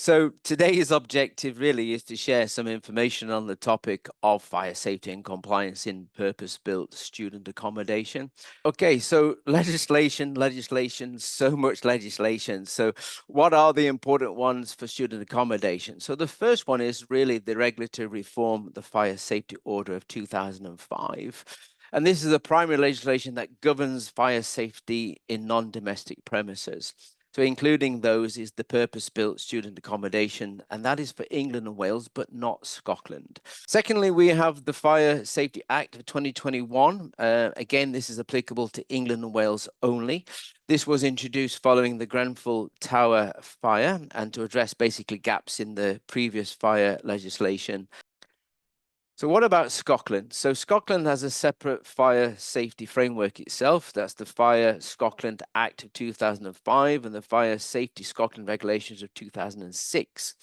So today's objective really is to share some information on the topic of fire safety and compliance in purpose-built student accommodation. Okay, so legislation, so much legislation. So what are the important ones for student accommodation? So the first one is really the regulatory reform, the Fire Safety Order of 2005. And this is the primary legislation that governs fire safety in non-domestic premises. So including those is the purpose-built student accommodation, and that is for England and Wales, but not Scotland. Secondly, we have the Fire Safety Act of 2021. Again, this is applicable to England and Wales only. This was introduced following the Grenfell Tower fire and to address basically gaps in the previous fire legislation. So what about Scotland? So Scotland has a separate fire safety framework itself. That's the Fire Scotland Act of 2005 and the Fire Safety Scotland Regulations of 2006.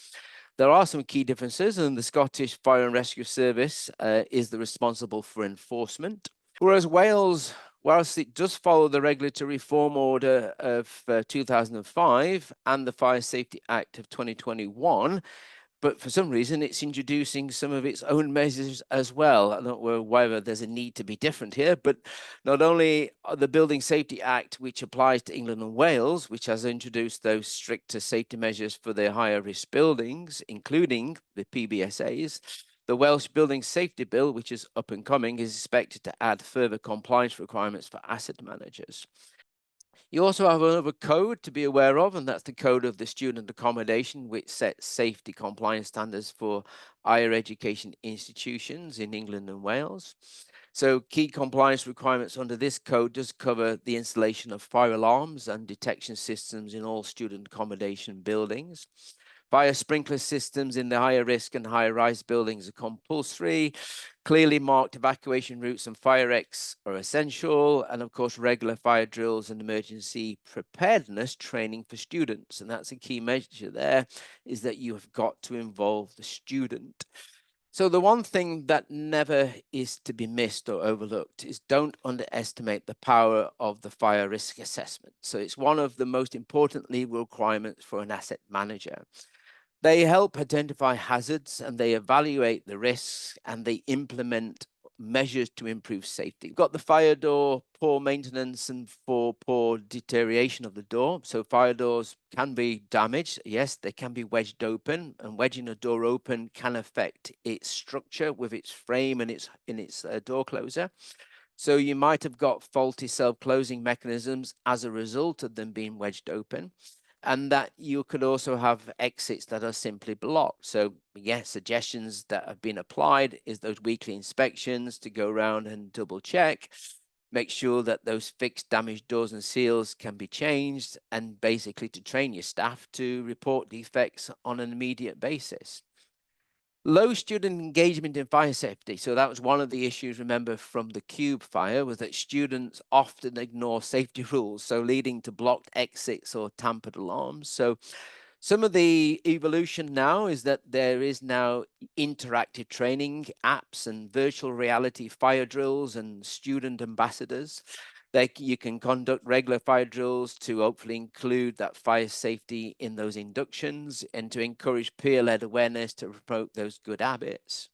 There are some key differences, and the Scottish Fire and Rescue Service is the responsible for enforcement. Whereas Wales, whilst it does follow the Regulatory Reform Order of 2005 and the Fire Safety Act of 2021, but for some reason, it's introducing some of its own measures as well. I don't know whether there's a need to be different here, but not only the Building Safety Act, which applies to England and Wales, which has introduced those stricter safety measures for their higher risk buildings, including the PBSAs. The Welsh Building Safety Bill, which is up and coming, is expected to add further compliance requirements for asset managers. You also have another code to be aware of, and that's the code of the student accommodation, which sets safety compliance standards for higher education institutions in England and Wales. So key compliance requirements under this code does cover the installation of fire alarms and detection systems in all student accommodation buildings. Fire sprinkler systems in the higher risk and higher rise buildings are compulsory. Clearly marked evacuation routes and fire exits are essential. And of course, regular fire drills and emergency preparedness training for students. And that's a key measure there, is that you have got to involve the student. So the one thing that never is to be missed or overlooked is don't underestimate the power of the fire risk assessment. So it's one of the most important legal requirements for an asset manager. They help identify hazards and they evaluate the risks and they implement measures to improve safety. We've got the fire door, poor maintenance and for poor deterioration of the door. So fire doors can be damaged. Yes, they can be wedged open, and wedging a door open can affect its structure with its frame and its door closer. So you might have got faulty self-closing mechanisms as a result of them being wedged open. And that you could also have exits that are simply blocked. So yes, suggestions that have been applied is those weekly inspections to go around and double check, make sure that those fixed damaged doors and seals can be changed, and basically to train your staff to report defects on an immediate basis. Low student engagement in fire safety. So that was one of the issues, remember, from the Cube fire, was that students often ignore safety rules, so leading to blocked exits or tampered alarms. So some of the evolution now is that there is now interactive training apps and virtual reality fire drills and student ambassadors. You can conduct regular fire drills to hopefully include that fire safety in those inductions and to encourage peer-led awareness to promote those good habits.